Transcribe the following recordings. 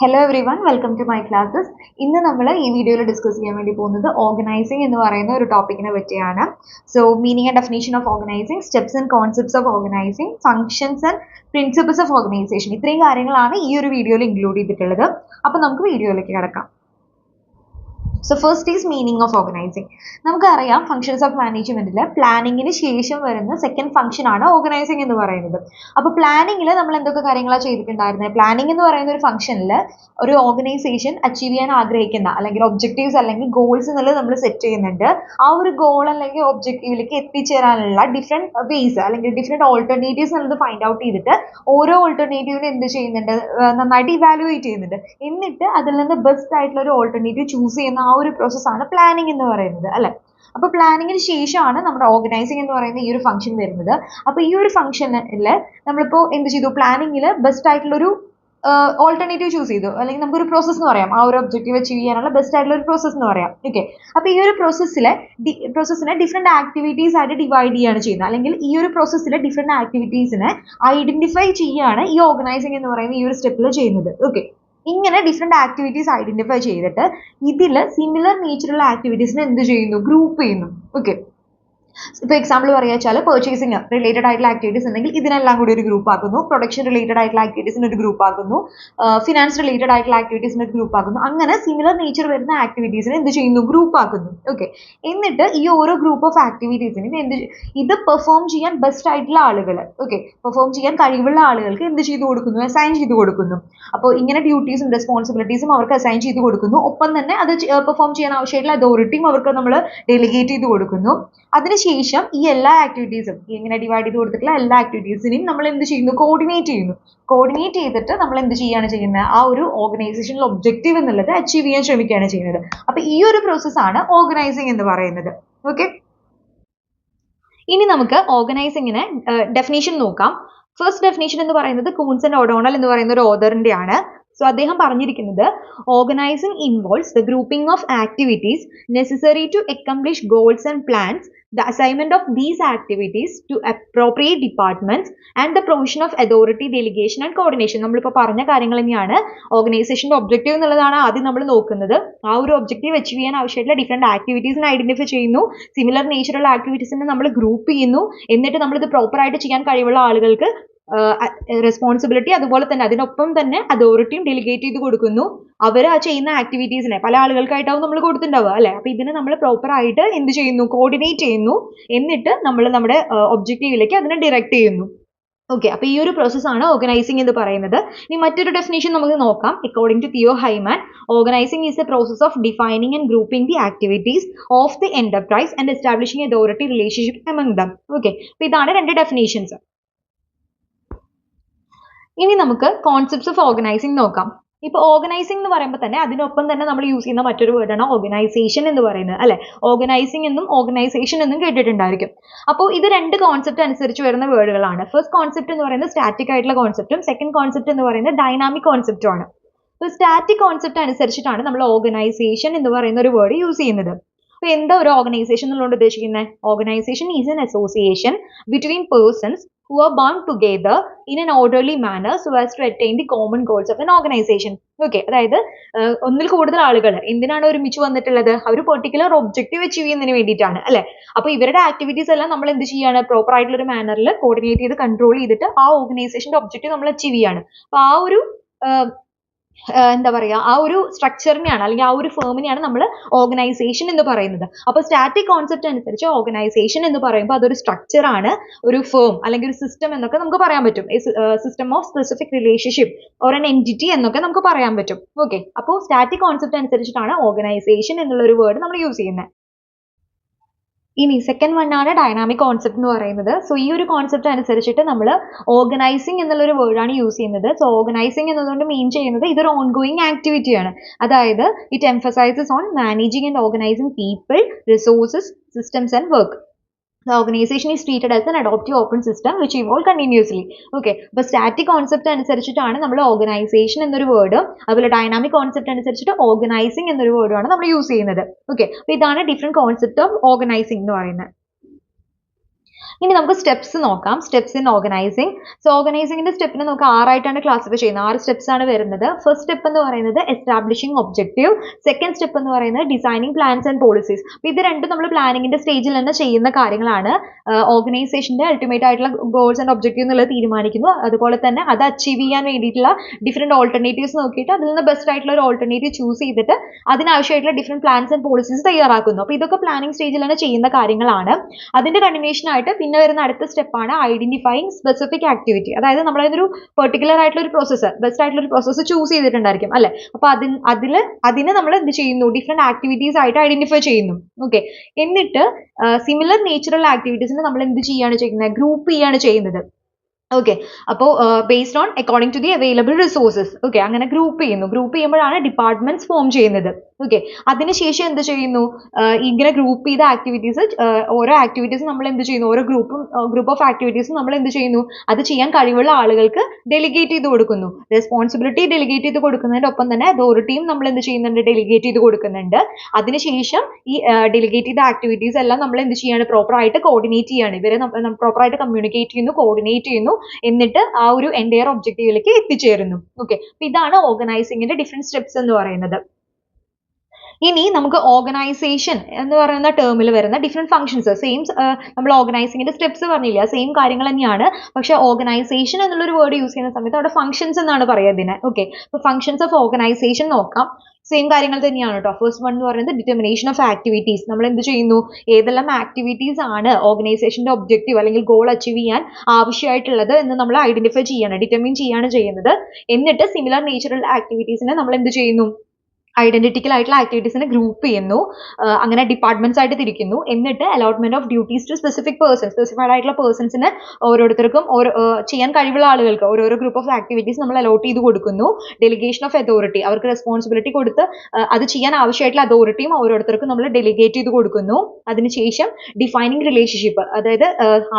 Hello everyone, welcome to my classes. ഇന്ന് നമ്മൾ ഈ വീഡിയോയിൽ ഡിസ്കസ് ചെയ്യാൻ വേണ്ടി പോകുന്നത് ഓർഗനൈസിംഗ് എന്ന് പറയുന്ന ഒരു ടോപ്പിക്കിനെ പറ്റിയാണ്. So meaning and definition of organising, steps and concepts of organising, functions and principles of organisation, ഇത്രയും കാര്യങ്ങളാണ് ഈ ഒരു വീഡിയോയിൽ ഇൻക്ലൂഡ് ചെയ്തിട്ടുള്ളത്. അപ്പോൾ നമുക്ക് വീഡിയോയിലേക്ക് കിടക്കാം. So first is meaning of organising. നമുക്കറിയാം ഫങ്ഷൻസ് ഓഫ് മാനേജ്മെന്റിൽ പ്ലാനിങ്ങിന് ശേഷം വരുന്ന സെക്കൻഡ് ഫംഗ്ഷൻ ആണ് ഓർഗനൈസിംഗ് എന്ന് പറയുന്നത്. അപ്പോൾ പ്ലാനിങ്ങിൽ നമ്മൾ എന്തൊക്കെ കാര്യങ്ങളാണ് ചെയ്തിട്ടുണ്ടായിരുന്നത്? പ്ലാനിങ് എന്ന് പറയുന്ന ഒരു ഫംഗ്ഷനിൽ ഒരു ഓർഗനൈസേഷൻ അച്ചീവ് ചെയ്യാൻ ആഗ്രഹിക്കുന്ന അല്ലെങ്കിൽ ഒബ്ജക്റ്റീവ്സ് അല്ലെങ്കിൽ ഗോൾസ് എന്നുള്ളത് നമ്മൾ സെറ്റ് ചെയ്യുന്നുണ്ട്. ആ ഒരു ഗോൾ അല്ലെങ്കിൽ ഒബ്ജക്റ്റീവിലേക്ക് എത്തിച്ചേരാനുള്ള ഡിഫറെൻറ്റ് വേസ് അല്ലെങ്കിൽ ഡിഫറെൻറ്റ് ഓൾട്ടർനേറ്റീവ്സ് എന്നുള്ളത് ഫൈൻഡ് ഔട്ട് ചെയ്തിട്ട് ഓരോ ഓൾട്ടർനേറ്റീവിനെ എന്ത് ചെയ്യുന്നുണ്ട്, നന്നായിട്ട് ഇവാലുവേറ്റ് ചെയ്യുന്നുണ്ട്. എന്നിട്ട് അതിൽ നിന്ന് ബെസ്റ്റ് ആയിട്ടുള്ള ഒരു ഓൾട്ടർനേറ്റീവ് ചൂസ് ചെയ്യുന്ന ആ ഒരു പ്രോസസ്സാണ് പ്ലാനിങ് എന്ന് പറയുന്നത്, അല്ലെ? അപ്പൊ പ്ലാനിങ്ങിന് ശേഷമാണ് നമ്മുടെ ഓർഗനൈസിംഗ് എന്ന് പറയുന്ന ഈ ഒരു ഫംഗ്ഷൻ വരുന്നത്. അപ്പൊ ഈ ഒരു ഫംഗ്ഷനിൽ നമ്മളിപ്പോ എന്ത് ചെയ്തു? പ്ലാനിങ്ങിൽ ബെസ്റ്റ് ആയിട്ടുള്ള ഒരു ഓൾട്ടർനേറ്റീവ് ചൂസ് ചെയ്തു, അല്ലെങ്കിൽ നമുക്കൊരു പ്രോസസ്സ് എന്ന് പറയാം. ആ ഒരു ഒബ്ജക്റ്റീവ് അച്ചീവ് ചെയ്യാനുള്ള ബെസ്റ്റ് ആയിട്ടുള്ള ഒരു പ്രോസസ്സ് എന്ന് പറയാം. ഓക്കെ, അപ്പൊ ഈ ഒരു പ്രോസസ്സിനെ ഡിഫറെന്റ് ആക്ടിവിറ്റീസ് ആയിട്ട് ഡിവൈഡ് ചെയ്യാണ് ചെയ്യുന്നത്, അല്ലെങ്കിൽ ഈ ഒരു പ്രോസസ്സിലെ ഡിഫറെന്റ് ആക്ടിവിറ്റീസിനെ ഐഡന്റിഫൈ ചെയ്യാണ് ഈ ഓർഗനൈസിംഗ് എന്ന് പറയുന്ന ഈ ഒരു സ്റ്റെപ്പിൽ ചെയ്യുന്നത്. ഓക്കെ, ഇങ്ങനെ ഡിഫറെന്റ് ആക്ടിവിറ്റീസ് ഐഡന്റിഫൈ ചെയ്തിട്ട് ഇതിൽ സിമിലർ നേച്ചറുള്ള ആക്ടിവിറ്റീസിനെ എന്ത് ചെയ്യുന്നു? ഗ്രൂപ്പ് ചെയ്യുന്നു. ഓക്കെ, ഇപ്പോൾ എക്സാമ്പിൾ പറയാച്ചാൽ പർച്ചേസിങ് റിലേറ്റഡ് ആയിട്ടുള്ള ആക്ടിവിറ്റീസ് ഉണ്ടെങ്കിൽ ഇതിനെല്ലാം കൂടി ഒരു ഗ്രൂപ്പ് ആക്കുന്നു. പ്രൊഡക്ഷൻ റിലേറ്റഡ് ആയിട്ടുള്ള ആക്ടിവിറ്റീസിന് ഒരു ഗ്രൂപ്പ് ആക്കുന്നു. ഫിനാൻസ് റിലേറ്റഡ് ആയിട്ടുള്ള ആക്ടിവിറ്റീസിന് ഒരു ഗ്രൂപ്പ് ആക്കുന്നു. അങ്ങനെ സിമിലർ നേച്ചർ വരുന്ന ആക്ടിവിറ്റീസിനെ എന്ത് ചെയ്യുന്നു? ഗ്രൂപ്പ് ആക്കുന്നു. ഓക്കെ, എന്നിട്ട് ഈ ഓരോ ഗ്രൂപ്പ് ഓഫ് ആക്ടിവിറ്റീസിനും ഇത് പെർഫോം ചെയ്യാൻ ബെസ്റ്റ് ആയിട്ടുള്ള ആളുകൾ, ഓക്കെ, പെർഫോം ചെയ്യാൻ കഴിവുള്ള ആളുകൾക്ക് എന്ത് ചെയ്തു കൊടുക്കുന്നു? അസൈൻ ചെയ്ത് കൊടുക്കുന്നു. അപ്പോൾ ഇങ്ങനെ ഡ്യൂട്ടീസും റെസ്പോൺസിബിലിറ്റീസും അവർക്ക് അസൈൻ ചെയ്ത് കൊടുക്കുന്നു. ഒപ്പം തന്നെ അത് പെർഫോം ചെയ്യാൻ ആവശ്യമായിട്ടുള്ള അതോറിറ്റിയും അവർക്ക് നമ്മൾ ഡെലിഗേറ്റ് ചെയ്ത് കൊടുക്കുന്നു. അതിനുശേഷം ഈ എല്ലാ ആക്ടിവിറ്റീസും ഇങ്ങനെ ഡിവൈഡ് ചെയ്ത് കൊടുത്തിട്ടുള്ള എല്ലാ ആക്ടിവിറ്റീസിനെയും നമ്മൾ എന്ത് ചെയ്യുന്നു? കോർഡിനേറ്റ് ചെയ്യുന്നു. കോർഡിനേറ്റ് ചെയ്തിട്ട് നമ്മൾ എന്ത് ചെയ്യാണ് ചെയ്യുന്നത്? ആ ഒരു ഓർഗനൈസേഷണൽ ഒബ്ജക്റ്റീവ് എന്നുള്ളത് അച്ചീവ് ചെയ്യാൻ ശ്രമിക്കുകയാണ് ചെയ്യുന്നത്. അപ്പൊ ഈ ഒരു പ്രോസസ്സാണ് ഓർഗനൈസിംഗ് എന്ന് പറയുന്നത്. ഓക്കെ, ഇനി നമുക്ക് ഓർഗനൈസിങ്ങിന് ഡെഫിനേഷൻ നോക്കാം. ഫസ്റ്റ് ഡെഫിനേഷൻ എന്ന് പറയുന്നത് കൂൺസ് ആൻഡ് ഒഡോണൽ എന്ന് പറയുന്ന ഒരു ഓതറിന്റെ ആണ്. സോ അദ്ദേഹം പറഞ്ഞിരിക്കുന്നത് organising involves the grouping of activities necessary to accomplish goals and plans, the assignment of these activities to appropriate departments and the provision of authority, delegation and coordination. നമ്മളിപ്പോൾ പറഞ്ഞ കാര്യങ്ങൾ തന്നെയാണ്. ഓർഗനൈസേഷൻ്റെ ഒബ്ജക്റ്റീവ് എന്നുള്ളതാണ് ആദ്യം നമ്മൾ നോക്കുന്നത്. ആ ഒരു ഒബ്ജക്റ്റീവ് അച്ചീവ് ചെയ്യാൻ ആവശ്യമായിട്ടുള്ള ഡിഫറെൻറ്റ് ആക്ടിവിറ്റീസിനെ ഐഡന്റിഫൈ ചെയ്യുന്നു. സിമിലർ നേച്ചറുള്ള ആക്ടിവിറ്റീസിനെ നമ്മൾ ഗ്രൂപ്പ് ചെയ്യുന്നു. എന്നിട്ട് നമ്മളിത് പ്രോപ്പറായിട്ട് ചെയ്യാൻ കഴിവുള്ള ആളുകൾക്ക് റെസ്പോൺസിബിലിറ്റി, അതുപോലെ തന്നെ അതിനൊപ്പം തന്നെ അതോറിറ്റിയും ഡെലിഗേറ്റ് ചെയ്ത് കൊടുക്കുന്നു. അവർ ആ ചെയ്യുന്ന ആക്ടിവിറ്റീസിനെ പല ആളുകൾക്കായിട്ടാവും നമ്മൾ കൊടുത്തിട്ടുണ്ടാവുക, അല്ലെ? അപ്പൊ ഇതിനെ നമ്മൾ പ്രോപ്പറായിട്ട് എന്ത് ചെയ്യുന്നു? കോർഡിനേറ്റ് ചെയ്യുന്നു. എന്നിട്ട് നമ്മൾ നമ്മുടെ ഒബ്ജക്റ്റീവിലേക്ക് അതിനെ ഡയറക്റ്റ് ചെയ്യുന്നു. ഓക്കെ, അപ്പൊ ഈ ഒരു പ്രോസസ്സാണ് ഓർഗനൈസിംഗ് എന്ന് പറയുന്നത്. ഇനി മറ്റൊരു ഡെഫിനേഷൻ നമുക്ക് നോക്കാം. According to Theo Haimann, organising is a process of defining and grouping the activities of the enterprise and establishing authority relationship among them. Okay, അപ്പൊ ഇതാണ് രണ്ട് ഡെഫിനേഷൻസ്. ഇനി നമുക്ക് കോൺസെപ്റ്റ്സ് ഓഫ് ഓർഗനൈസിംഗ് നോക്കാം. ഇപ്പോൾ ഓർഗനൈസിംഗ് എന്ന് പറയുമ്പോൾ തന്നെ അതിനൊപ്പം തന്നെ നമ്മൾ യൂസ് ചെയ്യുന്ന മറ്റൊരു വേർഡാണ് ഓർഗനൈസേഷൻ എന്ന് പറയുന്നത്, അല്ലെ? ഓർഗനൈസിംഗ് എന്നും ഓർഗനൈസേഷൻ എന്നും കേട്ടിട്ടുണ്ടായിരിക്കും. അപ്പോൾ ഇത് രണ്ട് കോൺസെപ്റ്റ് അനുസരിച്ച് വരുന്ന വേർഡുകളാണ്. ഫസ്റ്റ് കോൺസെപ്റ്റ് എന്ന് പറയുന്നത് സ്റ്റാറ്റിക് ആയിട്ടുള്ള കോൺസെപ്റ്റും സെക്കൻഡ് കോൺസെപ്റ്റ് എന്ന് പറയുന്നത് ഡൈനാമിക് കോൺസെപ്റ്റും ആണ്. അപ്പോൾ സ്റ്റാറ്റിക് കോൺസെപ്റ്റ് അനുസരിച്ചിട്ടാണ് നമ്മൾ ഓർഗനൈസേഷൻ എന്ന് പറയുന്ന ഒരു വേർഡ് യൂസ് ചെയ്യുന്നത്. അപ്പോൾ എന്താ ഒരു ഓർഗനൈസേഷൻ എന്നുള്ളത് ഉദ്ദേശിക്കുന്നത്? Organisation is an association between persons who are bound together in an orderly manner so as to attain the common goals of an organization. Okay, അതായത് ഒന്നിൽ കൂടുതൽ ആളുകൾ എന്തിനാണ് ഒരുമിച്ച് വന്നിട്ടുള്ളത്? അവർ പെർട്ടിക്കുലർ ഒബ്ജക്റ്റീവ് അച്ചീവ് ചെയ്യുന്നതിന് വേണ്ടിയിട്ടാണ്, അല്ലെ? അപ്പോൾ ഇവരുടെ ആക്ടിവിറ്റീസ് എല്ലാം നമ്മൾ എന്ത് ചെയ്യാണ്? പ്രോപ്പർ ആയിട്ടുള്ള ഒരു മാനറിൽ കോർഡിനേറ്റ് ചെയ്ത് കൺട്രോൾ ചെയ്തിട്ട് ആ ഓർഗനൈസേഷന്റെ ഒബ്ജക്റ്റീവ് നമ്മൾ അച്ചീവ് ചെയ്യാണ്. അപ്പോൾ ആ ഒരു എന്താ പറയുക, ആ ഒരു സ്ട്രക്ചറിനെയാണ് അല്ലെങ്കിൽ ആ ഒരു ഫേമിനെയാണ് നമ്മൾ ഓർഗനൈസേഷൻ എന്ന് പറയുന്നത്. അപ്പോൾ സ്റ്റാറ്റിക് കോൺസെപ്റ്റ് അനുസരിച്ച് ഓർഗനൈസേഷൻ എന്ന് പറയുമ്പോൾ അതൊരു സ്ട്രക്ചറാണ്, ഒരു ഫേം അല്ലെങ്കിൽ ഒരു സിസ്റ്റം എന്നൊക്കെ നമുക്ക് പറയാൻ പറ്റും. System of specific relationship or N entity എന്നൊക്കെ നമുക്ക് പറയാൻ പറ്റും. ഓക്കെ, അപ്പോൾ സ്റ്റാറ്റിക് കോൺസെപ്റ്റ് അനുസരിച്ചിട്ടാണ് ഓർഗനൈസേഷൻ എന്നുള്ള ഒരു വേർഡ് നമ്മൾ യൂസ് ചെയ്യുന്നത്. ഇനി സെക്കൻഡ് വൺ ആണ് ഡൈനാമിക് കോൺസെപ്റ്റ് എന്ന് പറയുന്നത്. സോ ഈ ഒരു കോൺസെപ്റ്റ് അനുസരിച്ചിട്ട് നമ്മൾ ഓർഗനൈസിംഗ് എന്നുള്ളൊരു വേർഡാണ് യൂസ് ചെയ്യുന്നത്. സോ ഓർഗനൈസിംഗ് എന്നതുകൊണ്ട് മീൻ ചെയ്യുന്നത് ഇതൊരു ഓൺഗോയിങ് ആക്ടിവിറ്റിയാണ്. അതായത് it emphasises on managing and organising people, resources, systems and work. The organization is treated as an adaptive open system which evolve continuously. Okay, അപ്പോൾ സ്റ്റാറ്റിക് കോൺസെപ്റ്റ് അനുസരിച്ചിട്ടാണ് നമ്മൾ ഓർഗനൈസേഷൻ എന്നൊരു വേർഡും അതുപോലെ ഡൈനാമിക് കോൺസെപ്റ്റ് അനുസരിച്ചിട്ട് ഓർഗനൈസിംഗ് എന്നൊരു വേർഡുമാണ് നമ്മൾ use ചെയ്യുന്നത്. Okay, അപ്പോൾ ഇതാണ് ഡിഫറെൻറ്റ് കോൺസെപ്റ്റ് ഓഫ് ഓർഗനൈസിംഗ് എന്ന് പറയുന്നത്. ഇനി നമുക്ക് സ്റ്റെപ്സ് നോക്കാം. Steps in organising. സോ ഓർഗനൈസിങ്ങിന്റെ സ്റ്റെപ്പിനെ നമുക്ക് 6 ആയിട്ടാണ് ക്ലാസിഫൈ ചെയ്യുന്നത്. 6 സ്റ്റെപ്സ് ആണ് വരുന്നത്. ഫസ്റ്റ് സ്റ്റെപ്പ് എന്ന് പറയുന്നത് എസ്റ്റാബ്ലിഷിംഗ് ഒബ്ജക്റ്റീവ്. സെക്കൻഡ് സ്റ്റെപ്പ് എന്ന് പറയുന്നത് ഡിസൈനിങ് പ്ലാൻസ് ആൻഡ് പോളിസീസ്. ഇത് രണ്ടും നമ്മൾ പ്ലാനിങ്ങിന്റെ സ്റ്റേജിൽ തന്നെ ചെയ്യുന്ന കാര്യങ്ങളാണ്. ഓർഗനൈസേഷന്റെ അൾട്ടിമേറ്റ് ആയിട്ടുള്ള ഗോൾസ് ആൻഡ് ഒബ്ജക്റ്റീവ് എന്നുള്ളത് തീരുമാനിക്കുന്നു. അതുപോലെ തന്നെ അത് അച്ചീവ് ചെയ്യാൻ വേണ്ടിയിട്ടുള്ള ഡിഫറെന്റ് ഓൾട്ടർനേറ്റീവ്സ് നോക്കിയിട്ട് അതിൽ നിന്ന് ബെസ്റ്റ് ആയിട്ടുള്ള ഒരു ഓൾട്ടർനേറ്റീവ് ചൂസ് ചെയ്തിട്ട് അതിനാവശ്യമായിട്ടുള്ള ഡിഫറെന്റ് പ്ലാൻസ് ആൻഡ് പോളിസീസ് തയ്യാറാക്കുന്നു. അപ്പോൾ ഇതൊക്കെ പ്ലാനിങ് സ്റ്റേജിൽ തന്നെ ചെയ്യുന്ന കാര്യങ്ങളാണ്. അതിന്റെ കണ്ടിന്യൂഷൻ ആയിട്ട് പിന്നെ വരുന്ന അടുത്ത സ്റ്റെപ്പാണ് ഐഡന്റിഫൈങ് സ്പെസിഫിക് ആക്ടിവിറ്റി. അതായത് നമ്മളൊരു പെർട്ടിക്കുലർ ആയിട്ടുള്ള ഒരു പ്രോസസ്സ്, ബെസ്റ്റ് ആയിട്ടുള്ള ഒരു പ്രോസസ്സ് ചൂസ് ചെയ്തിട്ടുണ്ടായിരിക്കും അല്ലെ. അപ്പൊ അതിനെ നമ്മൾ എന്ത് ചെയ്യുന്നു, ഡിഫറെന്റ് ആക്ടിവിറ്റീസ് ആയിട്ട് ഐഡന്റിഫൈ ചെയ്യുന്നു. ഓക്കെ, എന്നിട്ട് സിമിലർ നേച്ചുറൽ ആക്ടിവിറ്റീസിന് നമ്മൾ എന്ത് ചെയ്യാണ് ചെയ്യുന്നത്, ഗ്രൂപ്പ് ചെയ്യാണ് ചെയ്യുന്നത്. ഓക്കെ, അപ്പോൾ based on according to the available resources. Okay, അങ്ങനെ ഗ്രൂപ്പ് ചെയ്യുമ്പോഴാണ് ഡിപ്പാർട്ട്മെന്റ്സ് ഫോം ചെയ്യുന്നത്. ഓക്കെ, അതിനുശേഷം എന്ത് ചെയ്യുന്നു, ഇങ്ങനെ ഗ്രൂപ്പ് ചെയ്ത ആക്ടിവിറ്റീസ്, ഓരോ ആക്ടിവിറ്റീസ് നമ്മൾ എന്ത് ചെയ്യുന്നു, ഓരോ ഗ്രൂപ്പ് ഓഫ് ആക്ടിവിറ്റീസ് നമ്മൾ എന്ത് ചെയ്യുന്നു, അത് ചെയ്യാൻ കഴിവുള്ള ആളുകൾക്ക് ഡെലിഗേറ്റ് ചെയ്ത് കൊടുക്കുന്നു. റെസ്പോൺസിബിലിറ്റി ഡെലിഗേറ്റ് ചെയ്ത് കൊടുക്കുന്നതിന്റെ ഒപ്പം തന്നെ അതോറിറ്റിയും നമ്മൾ എന്ത് ചെയ്യുന്നുണ്ട്, ഡെലിഗേറ്റ് ചെയ്ത് കൊടുക്കുന്നുണ്ട്. അതിനുശേഷം ഈ ഡെലിഗേറ്റ് ചെയ്ത ആക്ടിവിറ്റീസ് എല്ലാം നമ്മൾ എന്ത് ചെയ്യാണ്, പ്രോപ്പർ ആയിട്ട് കോർഡിനേറ്റ് ചെയ്യാണ്. ഇവരെ പ്രോപ്പർ ആയിട്ട് കമ്മ്യൂണിക്കേറ്റ് ചെയ്യുന്നു, കോർഡിനേറ്റ് ചെയ്യുന്നു, എന്നിട്ട് ആ ഒരു എൻറ്റയർ ഒബ്ജക്റ്റീവിലേക്ക് എത്തിച്ചേരുന്നു. ഓക്കെ, ഇതാണ് ഓർഗനൈസിങ്ങിന്റെ ഡിഫറെന്റ് സ്റ്റെപ്സ് എന്ന് പറയുന്നത്. ഇനി നമുക്ക് ഓർഗനൈസേഷൻ എന്ന് പറയുന്ന ടേമിൽ വരുന്ന ഡിഫറെന്റ് ഫംഗ്ഷൻസ്, സെയിം നമ്മൾ ഓർഗനൈസിങ്ങിന്റെ സ്റ്റെപ്സ് പറഞ്ഞില്ല, സെയിം കാര്യങ്ങൾ തന്നെയാണ്. പക്ഷെ ഓർഗനൈസേഷൻ എന്നുള്ളൊരു വേർഡ് യൂസ് ചെയ്യുന്ന സമയത്ത് അവിടെ ഫംഗ്ഷൻസ് എന്നാണ് പറയുക ഇതിനെ. ഓക്കെ, അപ്പോൾ ഫംഗ്ഷൻസ് ഓഫ് ഓർഗനൈസേഷൻ നോക്കാം. സെയിം കാര്യങ്ങൾ തന്നെയാണ് കേട്ടോ. ഫസ്റ്റ് വൺ എന്ന് പറയുന്നത് ഡിറ്റർമിനേഷൻ ഓഫ് ആക്ടിവിറ്റീസ്. നമ്മൾ എന്ത് ചെയ്യുന്നു, ഏതെല്ലാം ആക്ടിവിറ്റീസ് ആണ് ഓർഗനൈസേഷന്റെ ഒബ്ജക്റ്റീവ് അല്ലെങ്കിൽ ഗോൾ അച്ചീവ് ചെയ്യാൻ ആവശ്യമായിട്ടുള്ളത് എന്ന് നമ്മൾ ഐഡന്റിഫൈ ചെയ്യാണ്, ഡിറ്റർമിൻ ചെയ്യാണ് ചെയ്യുന്നത്. എന്നിട്ട് സിമിലർ നേച്ചുറൽ ആക്ടിവിറ്റീസിനെ നമ്മൾ എന്ത് ചെയ്യുന്നു, ഐഡന്റിറ്റിക്കൽ ആയിട്ടുള്ള ആക്ടിവിറ്റീസിനെ ഗ്രൂപ്പ് ചെയ്യുന്നു, അങ്ങനെ ഡിപ്പാർട്ട്മെന്റ്സ് ആയിട്ട് തിരിക്കുന്നു. എന്നിട്ട് allotment of duties to specific persons, specified ആയിട്ടുള്ള പേഴ്സൺസിന് ഓരോരുത്തർക്കും ചെയ്യാൻ കഴിവുള്ള ആളുകൾക്ക് ഓരോരോ ഗ്രൂപ്പ് ഓഫ് ആക്ടിവിറ്റീസ് നമ്മൾ അലോട്ട് ചെയ്ത് കൊടുക്കുന്നു. ഡെലിഗേഷൻ ഓഫ് അതോറിറ്റി, അവർക്ക് റെസ്പോൺസിബിലിറ്റി കൊടുത്ത് അത് ചെയ്യാൻ ആവശ്യമായിട്ടുള്ള അതോറിറ്റിയും ഓരോരുത്തർക്കും നമ്മൾ ഡെലിഗേറ്റ് ചെയ്ത് കൊടുക്കുന്നു. അതിനുശേഷം ഡിഫൈനിങ് റിലേഷൻഷിപ്പ്, അതായത്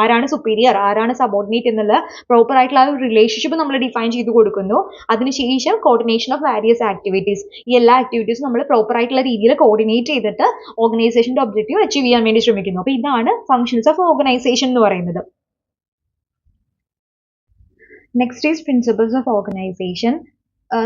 ആരാണ് സുപ്പീരിയർ, ആരാണ് സബോർഡിനേറ്റ് എന്നുള്ള പ്രോപ്പർ ആയിട്ടുള്ള ആ ഒരു റിലേഷൻഷിപ്പ് നമ്മൾ ഡിഫൈൻ ചെയ്ത് കൊടുക്കുന്നു. അതിനുശേഷം കോർഡിനേഷൻ ഓഫ് വാരിയസ് ആക്ടിവിറ്റീസ്, ഈ എല്ലാ ആക്ടിവിറ്റീസ് നമ്മൾ പ്രോപ്പർ ആയിട്ടുള്ള രീതിയിൽ കോർഡിനേറ്റ് ചെയ്തിട്ട് ഓർഗനൈസേഷന്റെ ഒബ്ജക്റ്റീവ് അച്ചീവ് ചെയ്യാൻ വേണ്ടി ശ്രമിക്കുന്നു. അപ്പോൾ ഇതാണ് ഫംഗ്ഷൻസ് ഓഫ് ഓർഗനൈസേഷൻ എന്ന് പറയുന്നത്. Next is principles of organisation.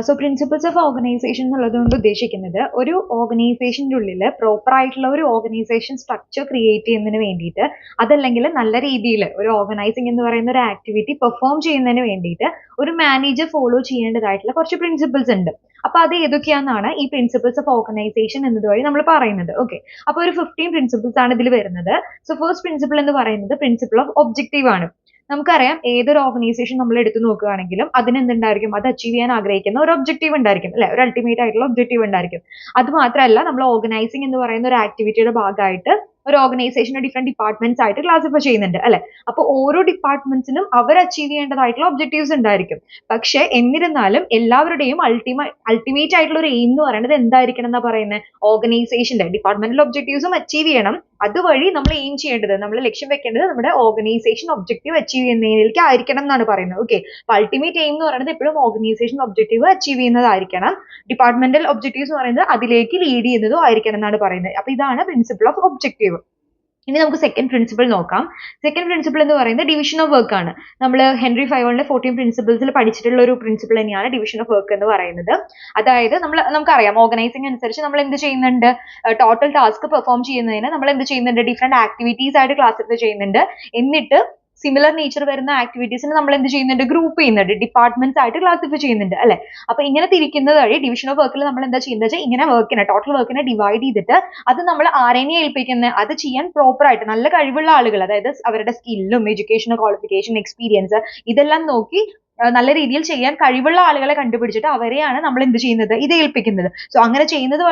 So principles of organisation എന്നുള്ളത് കൊണ്ട് ഉദ്ദേശിക്കുന്നത് ഒരു ഓർഗനൈസേഷൻ്റെ ഉള്ളിൽ പ്രോപ്പർ ആയിട്ടുള്ള ഒരു ഓർഗനൈസേഷൻ സ്ട്രക്ചർ ക്രിയേറ്റ് ചെയ്യുന്നതിന് വേണ്ടിയിട്ട്, അതല്ലെങ്കിൽ നല്ല രീതിയിൽ ഒരു ഓർഗനൈസിങ് എന്ന് പറയുന്ന ഒരു ആക്ടിവിറ്റി പെർഫോം ചെയ്യുന്നതിന് വേണ്ടിയിട്ട് ഒരു മാനേജർ ഫോളോ ചെയ്യേണ്ടതായിട്ടുള്ള കുറച്ച് പ്രിൻസിപ്പിൾസ് ഉണ്ട്. അപ്പൊ അത് ഏതൊക്കെയാണെന്നാണ് ഈ പ്രിൻസിപ്പിൾസ് ഓഫ് ഓർഗനൈസേഷൻ എന്നതുവഴി നമ്മൾ പറയുന്നത്. ഓക്കെ, അപ്പോൾ ഒരു 15 പ്രിൻസിപ്പിൾസ് ആണ് ഇതിൽ വരുന്നത്. സോ ഫസ്റ്റ് പ്രിൻസിപ്പിൾ എന്ന് പറയുന്നത് പ്രിൻസിപ്പിൾ ഓഫ് ഒബ്ജക്റ്റീവ് ആണ്. നമുക്കറിയാം, ഏതൊരു ഓർഗനൈസേഷൻ നമ്മൾ എടുത്തു നോക്കുകയാണെങ്കിലും അതിന് എന്തുണ്ടായിരിക്കും, അത് അച്ചീവ് ചെയ്യാൻ ആഗ്രഹിക്കുന്ന ഒരു ഒബ്ജക്റ്റീവ് ഉണ്ടായിരിക്കും അല്ലെ, ഒരു അൾട്ടിമേറ്റ് ആയിട്ടുള്ള ഒബ്ജക്റ്റീവ് ഉണ്ടായിരിക്കും. അത് മാത്രമല്ല, നമ്മൾ ഓർഗനൈസിങ് എന്ന് പറയുന്ന ഒരു ആക്ടിവിറ്റിയുടെ ഭാഗമായിട്ട് ഒരു ഓർഗനൈസേഷനെ ഡിഫറെന്റ് ഡിപ്പാർട്ട്മെന്റ്സ് ആയിട്ട് ക്ലാസിഫൈ ചെയ്യുന്നുണ്ട് അല്ലെ. അപ്പോൾ ഓരോ ഡിപ്പാർട്ട്മെന്റ്സിനും അവർ അച്ചീവ് ചെയ്യേണ്ടതായിട്ടുള്ള ഒബ്ജക്റ്റീവ്സ് ഉണ്ടായിരിക്കും. പക്ഷെ എന്നിരുന്നാലും എല്ലാവരുടെയും അൾട്ടിമേറ്റ് ആയിട്ടുള്ള ഒരു എയിം എന്ന് പറയുന്നത് എന്തായിരിക്കണം എന്നാ പറയുന്നത്, ഓർഗനൈസേഷന്റെ ഡിപ്പാർട്ട്മെന്റൽ ഒബ്ജക്റ്റീവ്സും അച്ചീവ് ചെയ്യണം. അതുവഴി നമ്മൾ എയിം ചെയ്യേണ്ടത്, നമ്മൾ ലക്ഷ്യം വെക്കേണ്ടത് നമ്മുടെ ഓർഗനൈസേഷൻ ഒബ്ജക്റ്റീവ് അച്ചീവ് ചെയ്യുന്നതിലേക്ക് ആയിരിക്കണം എന്നാണ് പറയുന്നത്. ഓക്കെ, അപ്പോൾ അൾട്ടിമേറ്റ് എയിം എന്ന് പറയുന്നത് എപ്പോഴും ഓർഗനൈസേഷൻ ഒബ്ജക്റ്റീവ് അച്ചീവ് ചെയ്യുന്നതായിരിക്കണം. ഡിപ്പാർട്ട്മെന്റൽ ഒബ്ജക്റ്റീവ്സ് എന്ന് പറയുന്നത് അതിലേക്ക് ലീഡ് ചെയ്യുന്നതോ ആയിരിക്കണം എന്നാണ് പറയുന്നത്. അപ്പോൾ ഇതാണ് പ്രിൻസിപ്പിൾ ഓഫ് ഒബ്ജക്റ്റീവ്. ഇനി നമുക്ക് സെക്കൻഡ് പ്രിൻസിപ്പിൾ നോക്കാം. സെക്കൻഡ് പ്രിൻസിപ്പിൾ എന്ന് പറയുന്നത് ഡിവിഷൻ ഓഫ് വർക്ക് ആണ്. നമ്മൾ ഹെൻറി ഫൈവോളിന്റെ 14 പ്രിൻസിപ്പിൾസിൽ പഠിച്ചിട്ടുള്ള ഒരു പ്രിൻസിപ്പിൾ തന്നെയാണ് ഡിവിഷൻ ഓഫ് വർക്ക് എന്ന് പറയുന്നത്. അതായത് നമുക്കറിയാം, ഓർഗനൈസിംഗ് അനുസരിച്ച് നമ്മൾ എന്ത് ചെയ്യുന്നുണ്ട്, ടോട്ടൽ ടാസ്ക് പെർഫോം ചെയ്യുന്നതിന് നമ്മൾ എന്ത് ചെയ്യുന്നുണ്ട്, ഡിഫറെന്റ് ആക്ടിവിറ്റീസ് ആയിട്ട് ക്ലാസിഫൈ ചെയ്യുന്നുണ്ട്. എന്നിട്ട് സിമിലർ നേച്ചർ വരുന്ന ആക്ടിവിറ്റീസിന് നമ്മൾ എന്ത് ചെയ്യുന്നുണ്ട്, ഗ്രൂപ്പ് ചെയ്യുന്നുണ്ട്, ഡിപ്പാർട്ട്മെന്റ്സ് ആയിട്ട് ക്ലാസിഫൈ ചെയ്യുന്നുണ്ട് അല്ലെ. അപ്പൊ ഇങ്ങനെ തിരിക്കുന്നത് വഴി ഡിവിഷൻ ഓഫ് വർക്കിൽ നമ്മൾ എന്താ ചെയ്യുന്നത് വെച്ചാൽ, ഇങ്ങനെ ടോട്ടൽ വർക്കിനെ ഡിവൈഡ് ചെയ്തിട്ട് അത് നമ്മൾ ആരെയും ഏൽപ്പിക്കുന്നത്, അത് ചെയ്യാൻ പ്രോപ്പർ ആയിട്ട് നല്ല കഴിവുള്ള ആളുകൾ, അതായത് അവരുടെ സ്കില്ലും എഡ്യൂക്കേഷൻ ക്വാളിഫിക്കേഷൻ എക്സ്പീരിയൻസ് ഇതെല്ലാം നോക്കി നല്ല രീതിയിൽ ചെയ്യാൻ കഴിവുള്ള ആളുകളെ കണ്ടുപിടിച്ചിട്ട് അവരെയാണ് നമ്മൾ എന്ത് ചെയ്യുന്നത്, ഇത് ഏൽപ്പിക്കുന്നത്. സോ അങ്ങനെ ചെയ്യുന്നത്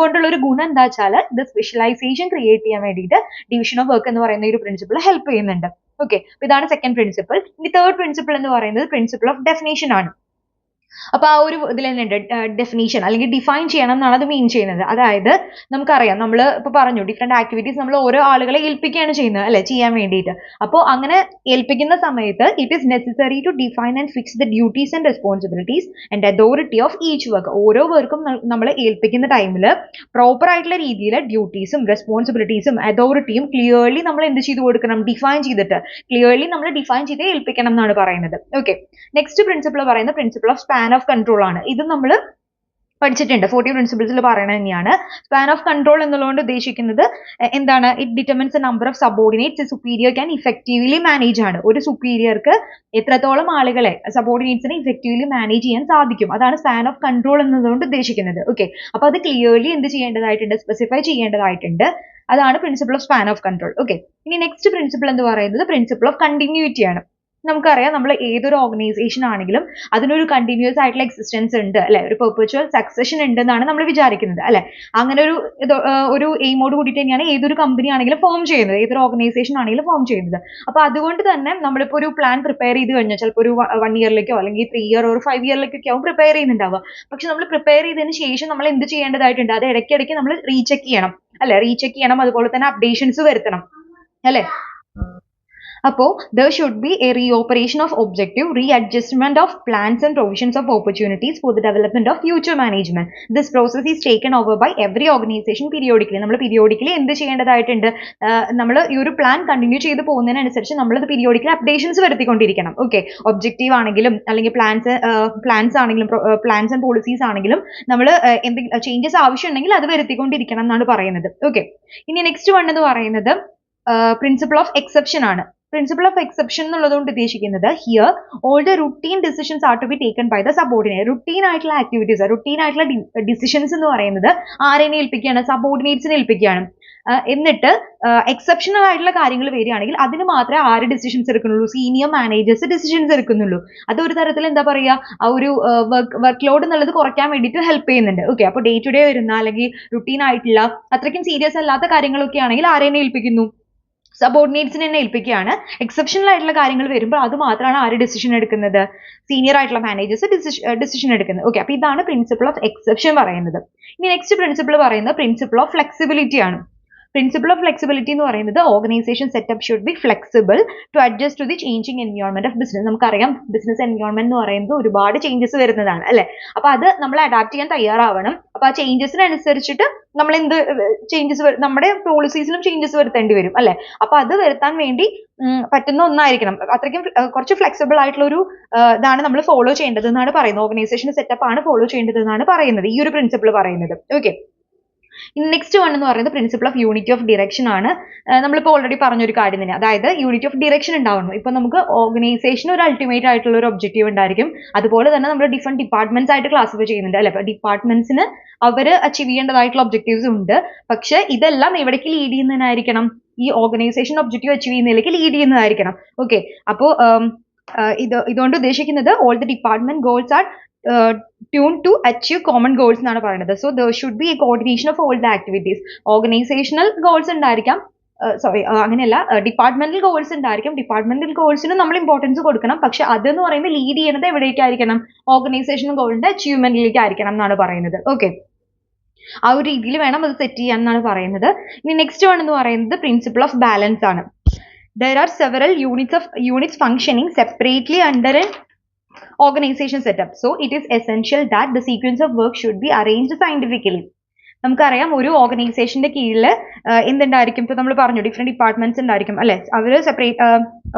കൊണ്ടുള്ള ഒരു ഗുണം എന്താ വെച്ചാൽ, ഇത് സ്പെഷ്യലൈസേഷൻ ക്രിയേറ്റ് ചെയ്യാൻ വേണ്ടിയിട്ട് ഡിവിഷൻ ഓഫ് വർക്ക് എന്ന് പറയുന്ന ഒരു പ്രിൻസിപ്പിൾ ഹെൽപ്പ് ചെയ്യുന്നുണ്ട്. ഓക്കെ, ഇതാണ് സെക്കൻഡ് പ്രിൻസിപ്പിൾ. ഇനി തേർഡ് പ്രിൻസിപ്പിൾ എന്ന് പറയുന്നത് പ്രിൻസിപ്പിൾ ഓഫ് ഡെഫിനേഷൻ ആണ്. അപ്പൊ ആ ഒരു ഇതിൽ തന്നെ ഉണ്ട് ഡെഫിനീഷൻ അല്ലെങ്കിൽ ഡിഫൈൻ ചെയ്യണം എന്നാണ് അത് മീൻ ചെയ്യുന്നത്. അതായത് നമുക്കറിയാം നമ്മൾ ഇപ്പൊ പറഞ്ഞു ഡിഫറെന്റ് ആക്ടിവിറ്റീസ് നമ്മൾ ഓരോ ആളുകളെ ഏൽപ്പിക്കുകയാണ് ചെയ്യുന്നത് അല്ലെ ചെയ്യാൻ വേണ്ടിയിട്ട്. അപ്പോൾ അങ്ങനെ ഏൽപ്പിക്കുന്ന സമയത്ത് it is necessary to define and fix the duties and responsibilities and authority of each work. ഓരോ വർക്കും നമ്മൾ ഏൽപ്പിക്കുന്ന ടൈമിൽ പ്രോപ്പർ ആയിട്ടുള്ള രീതിയിൽ ഡ്യൂട്ടീസും റെസ്പോൺസിബിലിറ്റീസും അതോറിറ്റിയും ക്ലിയർലി നമ്മൾ എന്ത് ചെയ്ത് കൊടുക്കണം, ഡിഫൈൻ ചെയ്തിട്ട് ക്ലിയർലി നമ്മൾ ഡിഫൈൻ ചെയ്ത് ഏൽപ്പിക്കണം എന്നാണ് പറയുന്നത്. ഓക്കെ, നെക്സ്റ്റ് പ്രിൻസിപ്പിൾ പറയുന്നത് principle of span of control ആണ്. ഇത് നമ്മൾ പഠിച്ചിട്ടുണ്ട്, 40 പ്രിൻസിപ്പിൾസിൽ പറയുന്നത് തന്നെയാണ്. സ്പാൻ ഓഫ് കൺട്രോൾ എന്നുള്ളതുകൊണ്ട് ഉദ്ദേശിക്കുന്നത് എന്താണ്, it determines the number of subordinates superior can effectively manage ആണ്. ഒരു സുപ്പീരിയർക്ക് എത്രത്തോളം ആളുകളെ സബോർഡിനേറ്റ്സിനെ ഇഫക്റ്റീവ്ലി മാനേജ് ചെയ്യാൻ സാധിക്കും, അതാണ് സ്പാൻ ഓഫ് കൺട്രോൾ എന്നതുകൊണ്ട് ഉദ്ദേശിക്കുന്നത്. ഓക്കെ, അപ്പൊ അത് ക്ലിയർലി എന്ത് ചെയ്യേണ്ടതായിട്ടുണ്ട്, സ്പെസിഫൈ ചെയ്യേണ്ടതായിട്ടുണ്ട്. അതാണ് principle of span of control. Okay, ഇനി നെക്സ്റ്റ് പ്രിൻസിപ്പിൾ എന്ന് പറയുന്നത് പ്രിൻസിപ്പിൾ ഓഫ് കണ്ടിന്യൂറ്റി ആണ്. നമുക്കറിയാം നമ്മൾ ഏതൊരു ഓർഗനൈസേഷൻ ആണെങ്കിലും അതിനൊരു കണ്ടിന്യൂസ് ആയിട്ടുള്ള എക്സിസ്റ്റൻസ് ഉണ്ട് അല്ലെ, ഒരു പെർപച്വൽ സക്സഷൻ ഉണ്ട് എന്നാണ് നമ്മൾ വിചാരിക്കുന്നത് അല്ലെ. അങ്ങനെ ഒരു എയിമോട് കൂടിയിട്ട് തന്നെയാണ് ഏതൊരു കമ്പനി ആണെങ്കിലും ഫോം ചെയ്യുന്നത്, ഏതൊരു ഓർഗനൈസേഷൻ ആണെങ്കിലും ഫോം ചെയ്യുന്നത്. അപ്പൊ അതുകൊണ്ട് തന്നെ നമ്മളിപ്പോ ഒരു പ്ലാൻ പ്രിപ്പയർ ചെയ്ത് കഴിഞ്ഞാൽ ചിലപ്പോൾ ഒരു 1 ഇയറിലേക്കോ അല്ലെങ്കിൽ 3 ഇയർ ഒരു 5 ഇയറിലേക്കൊക്കെ ആവും പ്രിപ്പയർ ചെയ്യുന്നുണ്ടാവുക. പക്ഷെ നമ്മൾ പ്രിപ്പയർ ചെയ്തതിന് ശേഷം നമ്മൾ എന്ത് ചെയ്യേണ്ടതായിട്ടുണ്ട്, അത് ഇടയ്ക്കിടയ്ക്ക് നമ്മൾ റീചെക്ക് ചെയ്യണം അല്ലെ, റീചെക്ക് ചെയ്യണം, അതുപോലെ തന്നെ അപ്ഡേഷൻസ് വരുത്തണം അല്ലെ. അപ്പോൾ there should be a reoperation of objective, readjustment of plans and provisions of opportunities for the development of future management. This process is taken over by every organization periodically. നമ്മൾ periodically എന്ത് ചെയ്യേണ്ടതായിട്ടുണ്ട്, നമ്മൾ ഈ ഒരു plan continue ചെയ്ത് പോകുന്നതിനനുസരിച്ച് നമ്മളത് periodically updations വരുത്തിക്കൊണ്ടിരിക്കണം. Okay, objective ആണെങ്കിലും അല്ലെങ്കിൽ പ്ലാൻസ് ആണെങ്കിലും പ്ലാൻസ് ആൻഡ് പോളിസീസ് ആണെങ്കിലും നമ്മൾ എന്തെങ്കിലും ചേഞ്ചസ് ആവശ്യമുണ്ടെങ്കിൽ അത് വരുത്തിക്കൊണ്ടിരിക്കണം എന്നാണ് പറയുന്നത്. ഓക്കെ, ഇനി നെക്സ്റ്റ് വൺ എന്ന് പറയുന്നത് പ്രിൻസിപ്പിൾ ഓഫ് എക്സെപ്ഷൻ ആണ്. പ്രിൻസിപ്പിൾ ഓഫ് എക്സെപ്ഷൻ എന്നുള്ളതുകൊണ്ട് ഉദ്ദേശിക്കുന്നത് here all the routine decisions are to be taken by the subordinate. Routine ആയിട്ടുള്ള ആക്ടിവിറ്റീസ്, റുട്ടീൻ ആയിട്ടുള്ള ഡിസിഷൻസ് എന്ന് പറയുന്നത് ആരെന്നെ ഏൽപ്പിക്കുകയാണ്, സബോർഡിനേറ്റ്സിനെ ഏൽപ്പിക്കുകയാണ്. എന്നിട്ട് എക്സെപ്ഷണൽ ആയിട്ടുള്ള കാര്യങ്ങൾ വരികയാണെങ്കിൽ അതിന് മാത്രമേ ആര് ഡിസിഷൻസ് എടുക്കുന്നുള്ളൂ, സീനിയർ മാനേജേഴ്സ് ഡിസിഷൻസ് എടുക്കുന്നുള്ളൂ. അത് ഒരു തരത്തിൽ എന്താ പറയുക, ആ ഒരു വർക്ക് ലോഡ് എന്നുള്ളത് കുറയ്ക്കാൻ വേണ്ടിയിട്ട് ഹെൽപ്പ് ചെയ്യുന്നുണ്ട്. ഓക്കെ, അപ്പോൾ ഡേ ടു ഡേ വരുന്ന അല്ലെങ്കിൽ റുട്ടീൻ ആയിട്ടുള്ള അത്രയ്ക്കും സീരിയസ് അല്ലാത്ത കാര്യങ്ങളൊക്കെ ആണെങ്കിൽ ആരെന്നെ ഏൽപ്പിക്കുന്നു, സബോർഡിനേറ്റ്സിനെ തന്നെ ഏൽപ്പിക്കുകയാണ്. എക്സെപ്ഷണൽ ആയിട്ടുള്ള കാര്യങ്ങൾ വരുമ്പോൾ അത് മാത്രമാണ് ആര് ഡിസിഷൻ എടുക്കുന്നത്, സീനിയർ ആയിട്ടുള്ള മാനേജേഴ്സ് ഡിസിഷൻ എടുക്കുന്നത്. ഓക്കെ, അപ്പൊ ഇതാണ് പ്രിൻസിപ്പിൾ ഓഫ് എക്സെപ്ഷൻ പറയുന്നത്. ഇനി നെക്സ്റ്റ് പ്രിൻസിപ്പിൾ പറയുന്നത് പ്രിൻസിപ്പിൾ ഓഫ് ഫ്ലെക്സിബിലിറ്റി ആണ്. പ്രിൻസിപ്പിൾ ഓഫ് ഫ്ലെക്സിബിലിറ്റി എന്ന് പറയുന്നത് organisation setup should be flexible to adjust to the changing environment of business. നമുക്കറിയാം ബിസിനസ് എൻവയോൺമെന്റ് എന്ന് പറയുന്നത് ഒരുപാട് ചേഞ്ചസ് വരുന്നതാണ് അല്ലെ. അപ്പൊ അത് നമ്മൾ അഡാപ്റ്റ് ചെയ്യാൻ തയ്യാറാവണം. അപ്പൊ ആ ചേഞ്ചസിനനുസരിച്ചിട്ട് നമ്മൾ എന്ത് ചേഞ്ചസ്, നമ്മുടെ പോളിസീസിലും ചേഞ്ചസ് വരുത്തേണ്ടി വരും അല്ലെ. അപ്പൊ അത് വരുത്താൻ വേണ്ടി പറ്റുന്ന ഒന്നായിരിക്കണം. അത്രയ്ക്കും കുറച്ച് ഫ്ലെക്സിബിൾ ആയിട്ടുള്ള ഒരു ഇതാണ് നമ്മൾ ഫോളോ ചെയ്യേണ്ടത് എന്നാണ് പറയുന്നത്. ഓർഗനൈസേഷൻ സെറ്റപ്പ് ആണ് ഫോളോ ചെയ്യേണ്ടത് എന്നാണ് പറയുന്നത്, ഈ ഒരു പ്രിൻസിപ്പിൾ പറയുന്നത്. ഓക്കെ, നെക്സ്റ്റ് വൺ എന്ന് പറയുന്നത് principle of unity of direction ആണ്. നമ്മളിപ്പോൾ ഓൾറെഡി പറഞ്ഞൊരു കാര്യം തന്നെ, അതായത് യൂണിറ്റി ഓഫ് ഡിറക്ഷൻ ഉണ്ടാവണം. ഇപ്പൊ നമുക്ക് ഓർഗനൈസേഷൻ ഒരു അൾട്ടിമേറ്റ് ആയിട്ടുള്ള ഒരു ഒബ്ജക്റ്റീവ് ഉണ്ടായിരിക്കും, അതുപോലെ തന്നെ നമ്മൾ ഡിഫറെന്റ് ഡിപ്പാർട്ട്മെന്റ്സ് ആയിട്ട് ക്ലാസിഫൈ ചെയ്യുന്നുണ്ട് അല്ലെ. ഡിപ്പാർട്ട്മെന്റ്സിന് അവർ അച്ചീവ് ചെയ്യേണ്ടതായിട്ടുള്ള ഒബ്ജക്റ്റീവ്സ് ഉണ്ട്. പക്ഷെ ഇതെല്ലാം എവിടേക്ക് ലീഡ് ചെയ്യുന്നതിനായിരിക്കണം, ഈ ഓർഗനൈസേഷൻ ഒബ്ജക്റ്റീവ് അച്ചീവ് ചെയ്യുന്നതിലേക്ക് ലീഡ് ചെയ്യുന്നതായിരിക്കണം. ഓക്കെ, അപ്പോൾ ഇതുകൊണ്ട് ഉദ്ദേശിക്കുന്നത് all the department goals are tuned to achieve common goals എന്നാണ് പറയുന്നത്. So there should be a coordination of all the activities. Organisational goals ഉണ്ടായിരിക്കാം, അങ്ങനെയല്ല, ഡിപ്പാർട്ട്മെന്റൽ ഗോൾസ് ഉണ്ടായിരിക്കും. ഡിപ്പാർട്ട്മെന്റൽ ഗോൾസിന് നമ്മൾ ഇമ്പോർട്ടൻസ് കൊടുക്കണം. പക്ഷെ അതെന്ന് പറയുന്നത് ലീഡ് ചെയ്യുന്നത് എവിടേക്കായിരിക്കണം, ഓർഗനൈസേഷണൽ ഗോളിന്റെ അച്ചീവ്മെന്റിലേക്ക് ആയിരിക്കണം എന്നാണ് പറയുന്നത്. ഓക്കെ, ആ ഒരു രീതിയിൽ വേണം അത് സെറ്റ് ചെയ്യാൻ എന്നാണ് പറയുന്നത്. ഇനി നെക്സ്റ്റ് വൺ എന്ന് പറയുന്നത് പ്രിൻസിപ്പിൾ ഓഫ് ബാലൻസ് ആണ്. There are several units functioning separately under an organization setup. So it is essential that the sequence of work should be arranged scientifically. നമുക്കറിയാം ഒരു ഓർഗനൈസേഷന്റെ കീഴിൽ എന്തുണ്ടായിരിക്കും, ഇപ്പൊ നമ്മൾ പറഞ്ഞു ഡിഫറെന്റ് ഡിപ്പാർട്ട്മെന്റ്സ് ഉണ്ടായിരിക്കും അല്ലെ. അവർ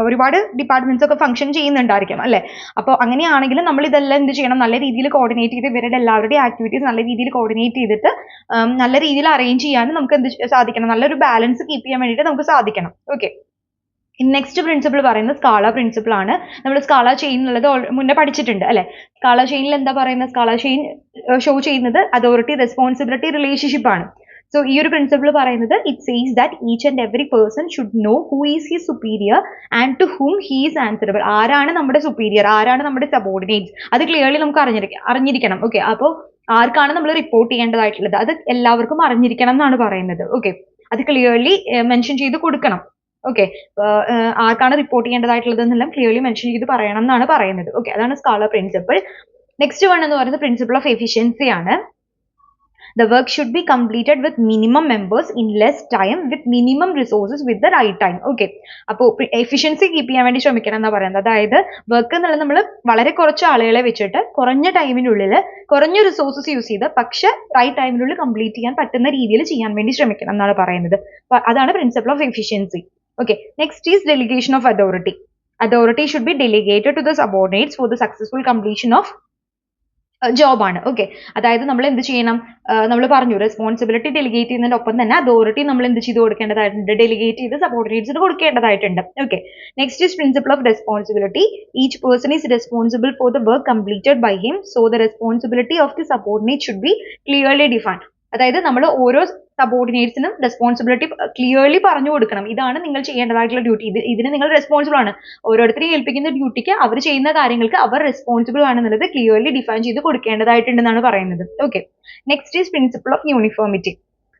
ഒരുപാട് ഡിപ്പാർട്ട്മെന്റ്സ് ഒക്കെ ഫംഗ്ഷൻ ചെയ്യുന്നുണ്ടായിരിക്കും അല്ലെ. അപ്പോൾ അങ്ങനെയാണെങ്കിലും നമ്മൾ ഇതെല്ലാം എന്ത് ചെയ്യണം, നല്ല രീതിയിൽ കോർഡിനേറ്റ് ചെയ്ത് ഇവരുടെ എല്ലാവരുടെയും ആക്ടിവിറ്റീസ് നല്ല രീതിയിൽ കോർഡിനേറ്റ് ചെയ്തിട്ട് നല്ല രീതിയിൽ അറേഞ്ച് ചെയ്യാനും നമുക്ക് എന്ത് സാധിക്കണം, നല്ലൊരു ബാലൻസ് കീപ്പ് ചെയ്യാൻ വേണ്ടിയിട്ട് നമുക്ക് സാധിക്കണം. ഓക്കെ, നെക്സ്റ്റ് പ്രിൻസിപ്പിൾ പറയുന്നത് സ്കാള പ്രിൻസിപ്പിൾ ആണ്. നമ്മൾ സ്കാള ചെയിൻ എന്നുള്ളത് മുന്നേ പഠിച്ചിട്ടുണ്ട് അല്ലെ. സ്കാള ചെയിനിൽ എന്താ പറയുന്നത്, സ്കാള ചെയിൻ ഷോ ചെയ്യുന്നത് അതോറിറ്റി റെസ്പോൺസിബിലിറ്റി റിലേഷൻഷിപ്പ് ആണ്. സോ ഈ ഒരു പ്രിൻസിപ്പിൾ പറയുന്നത് it says that each and every person should know who is his superior and to whom he is answerable. ആരാണ് നമ്മുടെ സുപ്പീരിയർ, ആരാണ് നമ്മുടെ സബോർഡിനേറ്റ്സ്, അത് ക്ലിയർലി നമുക്ക് അറിഞ്ഞിരിക്കണം. ഓക്കെ, അപ്പോൾ ആർക്കാണ് നമ്മൾ റിപ്പോർട്ട് ചെയ്യേണ്ടതായിട്ടുള്ളത് അത് എല്ലാവർക്കും അറിഞ്ഞിരിക്കണം എന്നാണ് പറയുന്നത്. ഓക്കെ, അത് ക്ലിയർലി മെൻഷൻ ചെയ്ത് കൊടുക്കണം. ഓക്കെ, ആർക്കാണ് റിപ്പോർട്ട് ചെയ്യേണ്ടതായിട്ടുള്ളത് എന്നെല്ലാം ക്ലിയർലി മെൻഷൻ ചെയ്ത് പറയണം എന്നാണ് പറയുന്നത്. ഓക്കെ, അതാണ് സ്കാള പ്രിൻസിപ്പിൾ. നെക്സ്റ്റ് വൺ എന്ന് പറയുന്നത് പ്രിൻസിപ്പിൾ ഓഫ് എഫിഷ്യൻസി ആണ്. The work should be completed with minimum members in less time with minimum resources with the right time. Okay. അപ്പോൾ എഫിഷ്യൻസി കീപ്പ് ചെയ്യാൻ വേണ്ടി ശ്രമിക്കണം എന്നാ പറയുന്നത്. അതായത് വർക്ക് എന്നുള്ളത് നമ്മൾ വളരെ കുറച്ച് ആളുകളെ വെച്ചിട്ട് കുറഞ്ഞ ടൈമിനുള്ളിൽ കുറഞ്ഞ റിസോഴ്സസ് യൂസ് ചെയ്ത് പക്ഷെ റൈറ്റ് ടൈമിനുള്ളിൽ കംപ്ലീറ്റ് ചെയ്യാൻ പറ്റുന്ന രീതിയിൽ ചെയ്യാൻ വേണ്ടി ശ്രമിക്കണം എന്നാണ് പറയുന്നത്. അതാണ് principle of efficiency. Okay. Next is delegation of authority. Authority should be delegated to the subordinates for the successful completion of job ആണ്. ഓക്കെ, അതായത് നമ്മൾ എന്ത് ചെയ്യണം, നമ്മൾ പറഞ്ഞു റെസ്പോൺസിബിലിറ്റി ഡെലിഗേറ്റ് ചെയ്യുന്നതിനൊപ്പം തന്നെ അതോറിറ്റി നമ്മൾ എന്ത് ചെയ്ത് കൊടുക്കേണ്ടതായിട്ടുണ്ട്, ഡെലിഗേറ്റ് ചെയ്ത് സബോർഡിനേറ്റ്സിന് കൊടുക്കേണ്ടതായിട്ടുണ്ട്. Okay, next is principle of responsibility. Each person is responsible for the work completed by him, so the responsibility of the subordinate should be clearly defined. അതായത് നമ്മൾ ഓരോ സബോർഡിനേറ്റ്സിനും റെസ്പോൺസിബിലിറ്റി ക്ലിയർലി പറഞ്ഞു കൊടുക്കണം. ഇതാണ് നിങ്ങൾ ചെയ്യേണ്ടതായിട്ടുള്ള ഡ്യൂട്ടി, ഇതിന് നിങ്ങൾ റെസ്പോൺസിബിൾ ആണ്. ഓരോരുത്തരെയും ഏൽപ്പിക്കുന്ന ഡ്യൂട്ടിക്ക് അവർ ചെയ്യുന്ന കാര്യങ്ങൾക്ക് അവർ റെസ്പോൺസിബിൾ ആണെന്നുള്ളത് ക്ലിയർലി ഡിഫൈൻ ചെയ്ത് കൊടുക്കേണ്ടതായിട്ടുണ്ടെന്നാണ് പറയുന്നത്. Okay, next is principle of uniformity.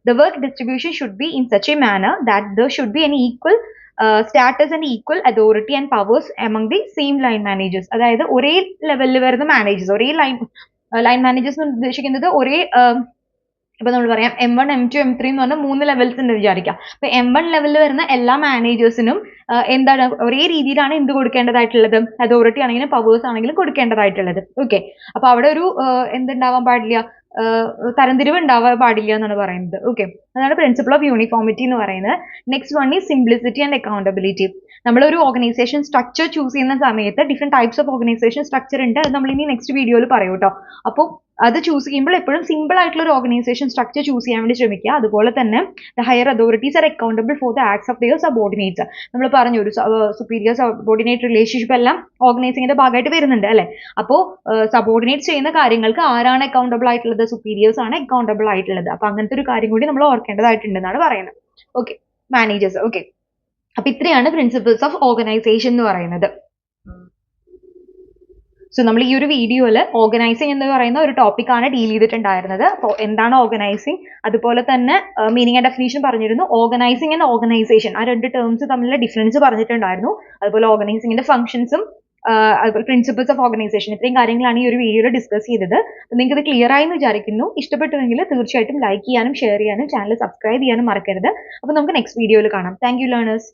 The work distribution should be in such a manner that there should be an equal status and equal authority and powers among the same line managers. അതായത് ഒരേ ലെവലിൽ വരുന്ന managers, ഒരേ line managers എന്ന് ഉദ്ദേശിക്കുന്നത് ഒരേ ഇപ്പൊ നമ്മൾ പറയാം M1, M2, M3 എന്ന് പറഞ്ഞാൽ 3 ലെവൽസ് ഉണ്ട് വിചാരിക്കാം. അപ്പൊ M1 ലെവലിൽ വരുന്ന എല്ലാ മാനേജേഴ്സിനും എന്താണ് ഒരേ രീതിയിലാണ് എന്ത് കൊടുക്കേണ്ടതായിട്ടുള്ളത്, അതോറിറ്റി ആണെങ്കിലും പവേഴ്സ് ആണെങ്കിലും കൊടുക്കേണ്ടതായിട്ടുള്ളത്. ഓക്കെ, അപ്പൊ അവിടെ ഒരു എന്തുണ്ടാവാൻ പാടില്ല, തരംതിരിവ് ഉണ്ടാവാൻ പാടില്ല എന്നാണ് പറയുന്നത്. ഓക്കെ, അതാണ് പ്രിൻസിപ്പിൾ ഓഫ് യൂണിഫോമിറ്റി എന്ന് പറയുന്നത്. Next one is simplicity and accountability. നമ്മളൊരു ഓർഗനൈസേഷൻ സ്ട്രക്ചർ ചൂസ് ചെയ്യുന്ന സമയത്ത് different types of organisation structure ഉണ്ട്, അത് നമ്മൾ ഇനി നെക്സ്റ്റ് വീഡിയോയിൽ പറയും കേട്ടോ. അപ്പോൾ അത് ചൂസ് ചെയ്യുമ്പോൾ എപ്പോഴും സിമ്പിൾ ആയിട്ടുള്ള ഒരു ഓർഗനൈസേഷൻ സ്ട്രക്ചർ ചൂസ് ചെയ്യാൻ വേണ്ടി ശ്രമിക്കുക. അതുപോലെ തന്നെ the higher authorities are accountable for the acts of their subordinates. നമ്മൾ പറഞ്ഞു ഒരു സുപ്പീരിയർ സബോർഡിനേറ്റ് റിലേഷൻഷിപ്പ് എല്ലാം ഓർഗനൈസിംഗിന്റെ ഭാഗമായിട്ട് വരുന്നുണ്ട് അല്ലെ. അപ്പോൾ സബോർഡിനേറ്റ് ചെയ്യുന്ന കാര്യങ്ങൾക്ക് ആരാണ് അക്കൗണ്ടബിൾ ആയിട്ടുള്ളത്, സുപ്പീരിയേഴ്സ് ആണ് അക്കൗണ്ടബിൾ ആയിട്ടുള്ളത്. അപ്പൊ അങ്ങനത്തെ ഒരു കാര്യം കൂടി നമ്മൾ ഓർക്കേണ്ടതായിട്ടുണ്ടെന്നാണ് പറയുന്നത്. Okay, managers. ഓക്കെ, അപ്പൊ ഇത്രയാണ് പ്രിൻസിപ്പിൾസ് ഓഫ് ഓർഗനൈസേഷൻ എന്ന് പറയുന്നത്. സോ നമ്മൾ ഈ ഒരു വീഡിയോയിൽ ഓർഗനൈസിങ് എന്ന് പറയുന്ന ഒരു ടോപ്പിക്കാണ് ഡീൽ ചെയ്തിട്ടുണ്ടായിരുന്നത്. അപ്പോൾ എന്താണ് ഓർഗനൈസിങ്, അതുപോലെ തന്നെ മീനിങ് ആൻഡ് ഡെഫിനേഷൻ പറഞ്ഞിരുന്നു. ഓർഗനൈസിങ് ആൻഡ് ഓർഗനൈസേഷൻ ആ രണ്ട് ടേംസ് തമ്മിലുള്ള ഡിഫറൻസ് പറഞ്ഞിട്ടുണ്ടായിരുന്നു. അതുപോലെ ഓർഗനൈസിങ്ങിന്റെ ഫംഗ്ഷൻസും അതുപോലെ പ്രിൻസിപ്പിൾസ് ഓഫ് ഓർഗനൈസേഷൻ, ഇത്രയും കാര്യങ്ങളാണ് ഈ ഒരു വീഡിയോയിൽ ഡിസ്കസ് ചെയ്തത്. നിങ്ങൾക്ക് ഇത് ക്ലിയർ ആയി എന്ന് വിചാരിക്കുന്നു. ഇഷ്ടപ്പെട്ടുവെങ്കിൽ തീർച്ചയായിട്ടും ലൈക്ക് ചെയ്യാനും ഷെയർ ചെയ്യാനും ചാനൽ സബ്സ്ക്രൈബ് ചെയ്യാനും മറക്കരുത്. അപ്പോൾ നമുക്ക് നെക്സ്റ്റ് വീഡിയോയിൽ കാണാം. Thank you learners.